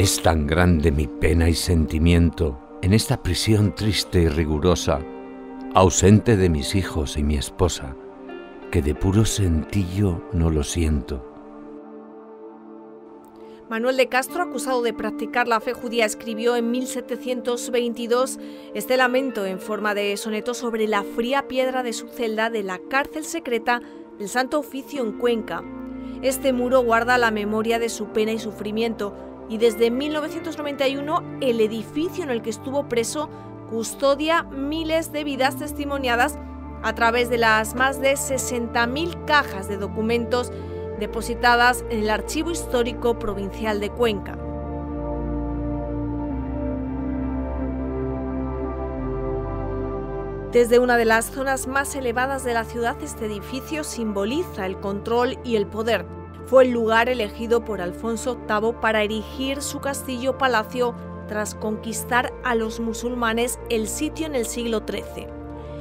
Es tan grande mi pena y sentimiento en esta prisión triste y rigurosa, ausente de mis hijos y mi esposa, que de puro sentillo no lo siento. Manuel de Castro, acusado de practicar la fe judía, escribió en 1722 este lamento en forma de soneto sobre la fría piedra de su celda de la cárcel secreta del Santo Oficio en Cuenca. Este muro guarda la memoria de su pena y sufrimiento, y desde 1991 el edificio en el que estuvo preso custodia miles de vidas testimoniadas a través de las más de 60.000 cajas de documentos depositadas en el Archivo Histórico Provincial de Cuenca. Desde una de las zonas más elevadas de la ciudad, este edificio simboliza el control y el poder. Fue el lugar elegido por Alfonso VIII para erigir su castillo-palacio tras conquistar a los musulmanes el sitio en el siglo XIII.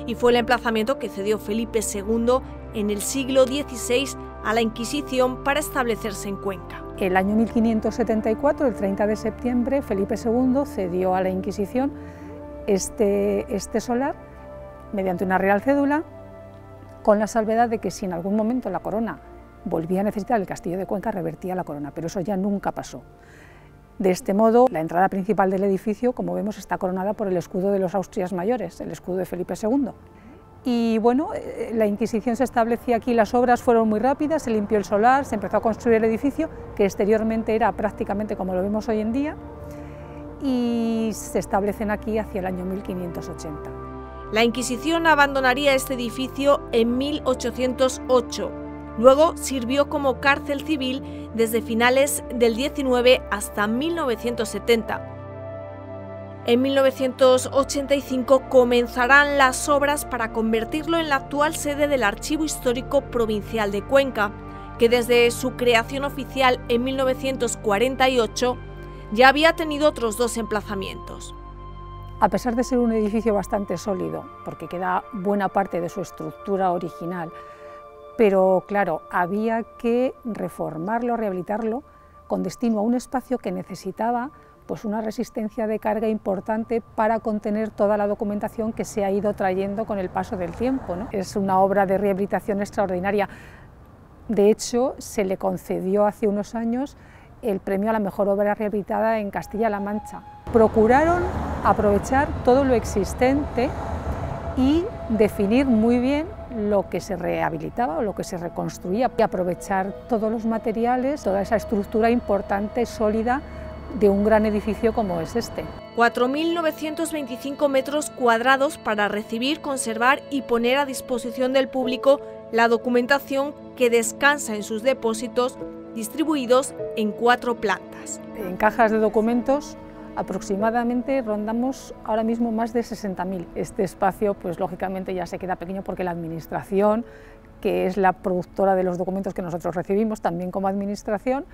Y fue el emplazamiento que cedió Felipe II en el siglo XVI a la Inquisición para establecerse en Cuenca. El año 1574, el 30 de septiembre, Felipe II cedió a la Inquisición este solar mediante una real cédula, con la salvedad de que si en algún momento la corona volvía a necesitar el castillo de Cuenca, revertía la corona, pero eso ya nunca pasó. De este modo, la entrada principal del edificio, como vemos, está coronada por el escudo de los Austrias mayores, el escudo de Felipe II. Y bueno, la Inquisición se establecía aquí, las obras fueron muy rápidas, se limpió el solar, se empezó a construir el edificio, que exteriormente era prácticamente como lo vemos hoy en día, y se establecen aquí hacia el año 1580. La Inquisición abandonaría este edificio en 1808. Luego sirvió como cárcel civil desde finales del 19 hasta 1970. En 1985 comenzarán las obras para convertirlo en la actual sede del Archivo Histórico Provincial de Cuenca, que desde su creación oficial en 1948 ya había tenido otros 2 emplazamientos. A pesar de ser un edificio bastante sólido, porque queda buena parte de su estructura original, pero claro, había que reformarlo, rehabilitarlo, con destino a un espacio que necesitaba pues una resistencia de carga importante para contener toda la documentación que se ha ido trayendo con el paso del tiempo, ¿no? Es una obra de rehabilitación extraordinaria. De hecho, se le concedió hace unos años el premio a la mejor obra rehabilitada en Castilla-La Mancha. Procuraron aprovechar todo lo existente y definir muy bien lo que se rehabilitaba o lo que se reconstruía, y aprovechar todos los materiales, toda esa estructura importante, sólida, de un gran edificio como es este. 4.925 metros cuadrados para recibir, conservar y poner a disposición del público la documentación que descansa en sus depósitos distribuidos en 4 plantas. En cajas de documentos aproximadamente rondamos ahora mismo más de 60.000. Este espacio pues lógicamente ya se queda pequeño porque la administración, que es la productora de los documentos que nosotros recibimos, también como administración,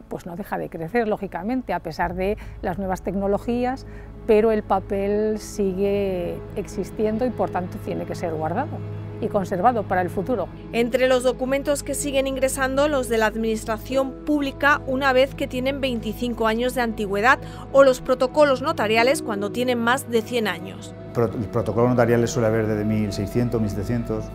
pues no deja de crecer, lógicamente, a pesar de las nuevas tecnologías, pero el papel sigue existiendo y por tanto tiene que ser guardado y conservado para el futuro. Entre los documentos que siguen ingresando, los de la administración pública una vez que tienen 25 años de antigüedad, o los protocolos notariales cuando tienen más de 100 años. Los protocolos notariales suele haber desde 1600, 1700,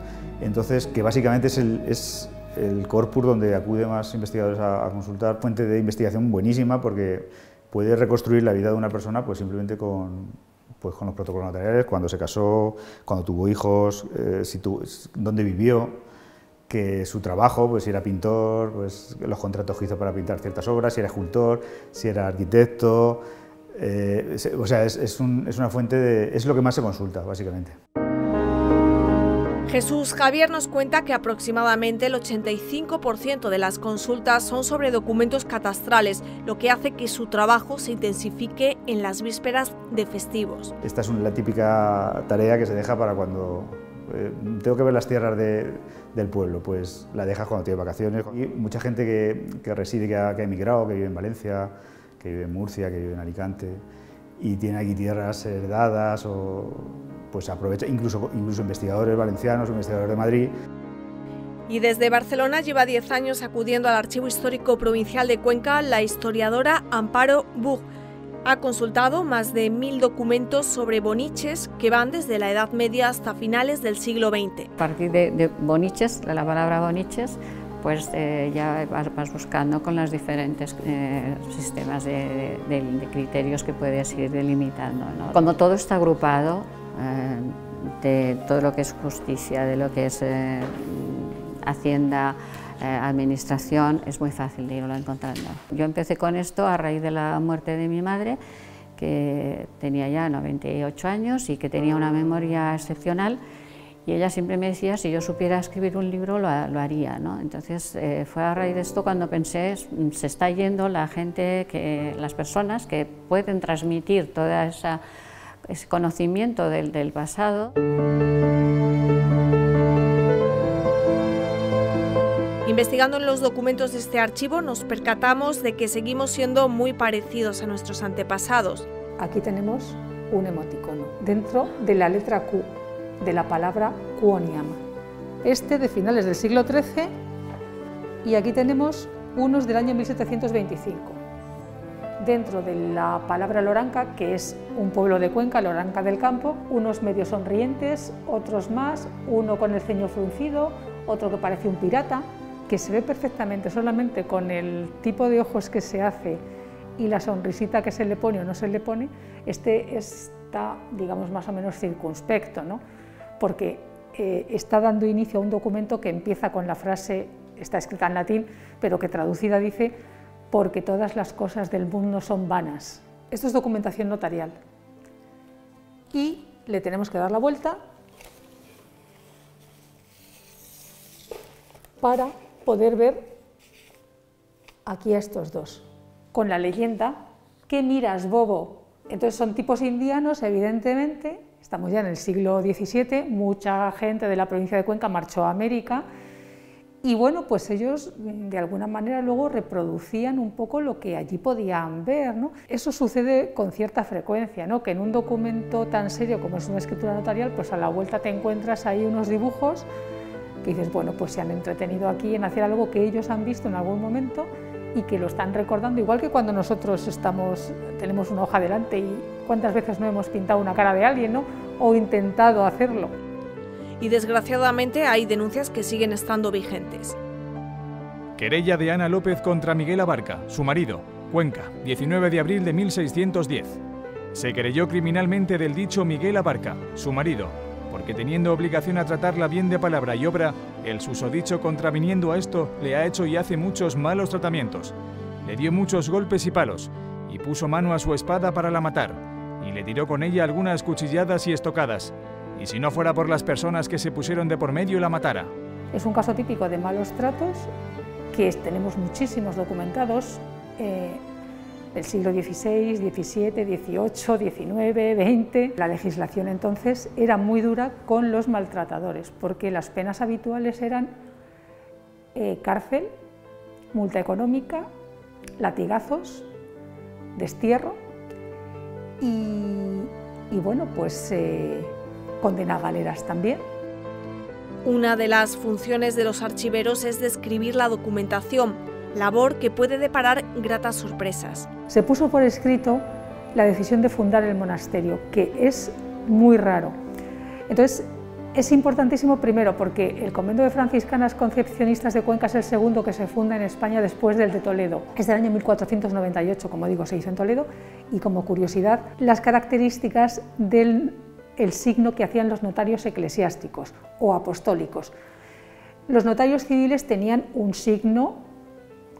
entonces que básicamente es el corpus donde acuden más investigadores a consultar, fuente de investigación buenísima porque puede reconstruir la vida de una persona pues simplemente con los protocolos notariales, cuando se casó, cuando tuvo hijos, dónde vivió, que su trabajo, pues si era pintor, pues los contratos que hizo para pintar ciertas obras, si era escultor, si era arquitecto, o sea, es una fuente es lo que más se consulta, básicamente. Jesús Javier nos cuenta que aproximadamente el 85% de las consultas son sobre documentos catastrales, lo que hace que su trabajo se intensifique en las vísperas de festivos. Esta es la típica tarea que se deja para cuando tengo que ver las tierras del pueblo, pues la dejas cuando tienes vacaciones. Y mucha gente que reside, que ha emigrado, que vive en Valencia, que vive en Murcia, que vive en Alicante, y tiene aquí tierras heredadas, o pues aprovecha, incluso investigadores valencianos, investigadores de Madrid. Y desde Barcelona lleva 10 años acudiendo al Archivo Histórico Provincial de Cuenca la historiadora Amparo Buch. Ha consultado más de 1000 documentos sobre boniches que van desde la Edad Media hasta finales del siglo XX. A partir de boniches, de la palabra boniches, pues ya vas buscando con los diferentes sistemas de criterios que puedes ir delimitando, ¿no? Cuando todo está agrupado, de todo lo que es justicia, de lo que es hacienda, administración, es muy fácil de irlo encontrando. Yo empecé con esto a raíz de la muerte de mi madre, que tenía ya 98 años y que tenía una memoria excepcional, y ella siempre me decía, si yo supiera escribir un libro lo haría, ¿no? Entonces fue a raíz de esto cuando pensé, se está yendo la gente, las personas que pueden transmitir todo ese conocimiento del pasado. Investigando en los documentos de este archivo nos percatamos de que seguimos siendo muy parecidos a nuestros antepasados. Aquí tenemos un emoticono dentro de la letra Q de la palabra Cuoniama. Este de finales del siglo XIII, y aquí tenemos unos del año 1725. Dentro de la palabra Loranca, que es un pueblo de Cuenca, Loranca del Campo, unos medio sonrientes, otros más, uno con el ceño fruncido, otro que parece un pirata, que se ve perfectamente solamente con el tipo de ojos que se hace y la sonrisita que se le pone o no se le pone. Este está, digamos, más o menos circunspecto, ¿no? Porque está dando inicio a un documento que empieza con la frase, está escrita en latín, pero que traducida dice: porque todas las cosas del mundo son vanas. Esto es documentación notarial. Y le tenemos que dar la vuelta para poder ver aquí a estos dos, con la leyenda: ¿qué miras, bobo? Entonces son tipos indianos, evidentemente. Estamos ya en el siglo XVII, mucha gente de la provincia de Cuenca marchó a América, y bueno, pues ellos de alguna manera luego reproducían un poco lo que allí podían ver, ¿no? Eso sucede con cierta frecuencia, ¿no? Que en un documento tan serio como es una escritura notarial, pues a la vuelta te encuentras ahí unos dibujos que dices, bueno, pues se han entretenido aquí en hacer algo que ellos han visto en algún momento y que lo están recordando, igual que cuando nosotros tenemos una hoja delante y cuántas veces no hemos pintado una cara de alguien, ¿no? O intentado hacerlo. Y desgraciadamente hay denuncias que siguen estando vigentes. Querella de Ana López contra Miguel Abarca, su marido, Cuenca, 19 de abril de 1610. Se querelló criminalmente del dicho Miguel Abarca, su marido, porque teniendo obligación a tratarla bien de palabra y obra, el susodicho contraviniendo a esto le ha hecho y hace muchos malos tratamientos. Le dio muchos golpes y palos, y puso mano a su espada para la matar, y le tiró con ella algunas cuchilladas y estocadas, y si no fuera por las personas que se pusieron de por medio la matara. Es un caso típico de malos tratos que tenemos muchísimos documentados del siglo XVI, XVII, XVIII, XIX, XX. La legislación entonces era muy dura con los maltratadores, porque las penas habituales eran cárcel, multa económica, latigazos, destierro y bueno, pues condena a galeras también. Una de las funciones de los archiveros es describir la documentación, labor que puede deparar gratas sorpresas. Se puso por escrito la decisión de fundar el monasterio, que es muy raro. Entonces, es importantísimo primero porque el convento de franciscanas concepcionistas de Cuenca es el segundo que se funda en España después del de Toledo. Es del año 1498, como digo, se hizo en Toledo, y como curiosidad, las características del signo que hacían los notarios eclesiásticos o apostólicos. Los notarios civiles tenían un signo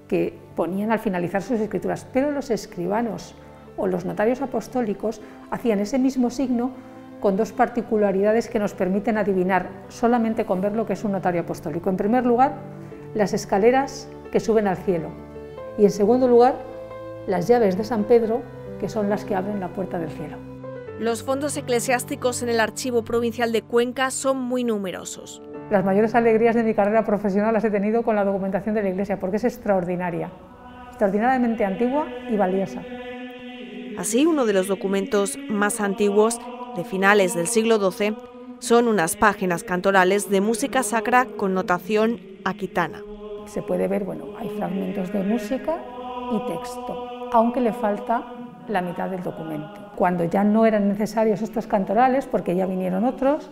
que ponían al finalizar sus escrituras, pero los escribanos o los notarios apostólicos hacían ese mismo signo con dos particularidades que nos permiten adivinar solamente con ver lo que es un notario apostólico. En primer lugar, las escaleras que suben al cielo, y en segundo lugar, las llaves de San Pedro, que son las que abren la puerta del cielo. Los fondos eclesiásticos en el Archivo Provincial de Cuenca son muy numerosos. Las mayores alegrías de mi carrera profesional las he tenido con la documentación de la Iglesia, porque es extraordinaria, extraordinariamente antigua y valiosa. Así, uno de los documentos más antiguos, de finales del siglo XII, Son unas páginas cantorales de música sacra con notación aquitana. Se puede ver, hay fragmentos de música y texto, aunque le falta la mitad del documento. Cuando ya no eran necesarios estos cantorales, porque ya vinieron otros,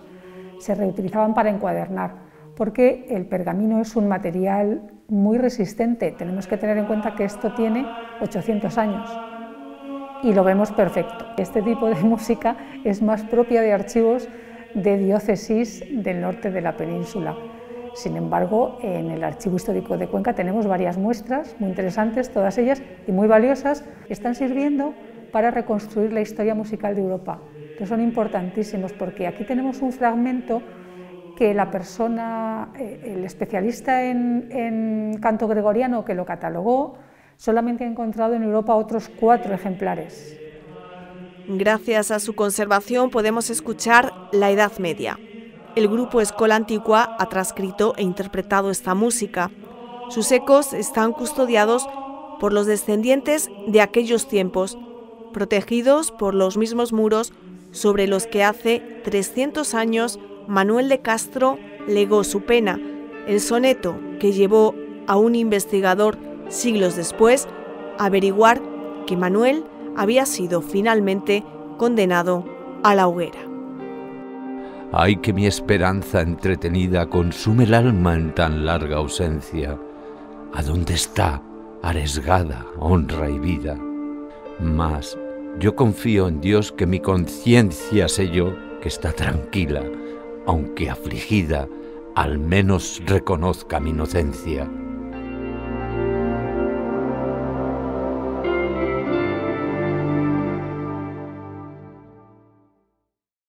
se reutilizaban para encuadernar, porque el pergamino es un material muy resistente. Tenemos que tener en cuenta que esto tiene 800 años y lo vemos perfecto. Este tipo de música es más propia de archivos de diócesis del norte de la península. Sin embargo, en el Archivo Histórico de Cuenca tenemos varias muestras muy interesantes, todas ellas y muy valiosas, que están sirviendo para reconstruir la historia musical de Europa, que son importantísimos, porque aquí tenemos un fragmento que la persona, el especialista en canto gregoriano que lo catalogó, solamente ha encontrado en Europa otros 4 ejemplares. Gracias a su conservación podemos escuchar la Edad Media. El grupo Escola Antigua ha transcrito e interpretado esta música. Sus ecos están custodiados por los descendientes de aquellos tiempos, protegidos por los mismos muros sobre los que hace 300 años Manuel de Castro legó su pena, el soneto que llevó a un investigador siglos después a averiguar que Manuel había sido finalmente condenado a la hoguera. Ay, que mi esperanza entretenida consume el alma en tan larga ausencia. ¿A dónde está, arriesgada, honra y vida? Mas yo confío en Dios, que mi conciencia sé yo que está tranquila, aunque afligida, al menos reconozca mi inocencia.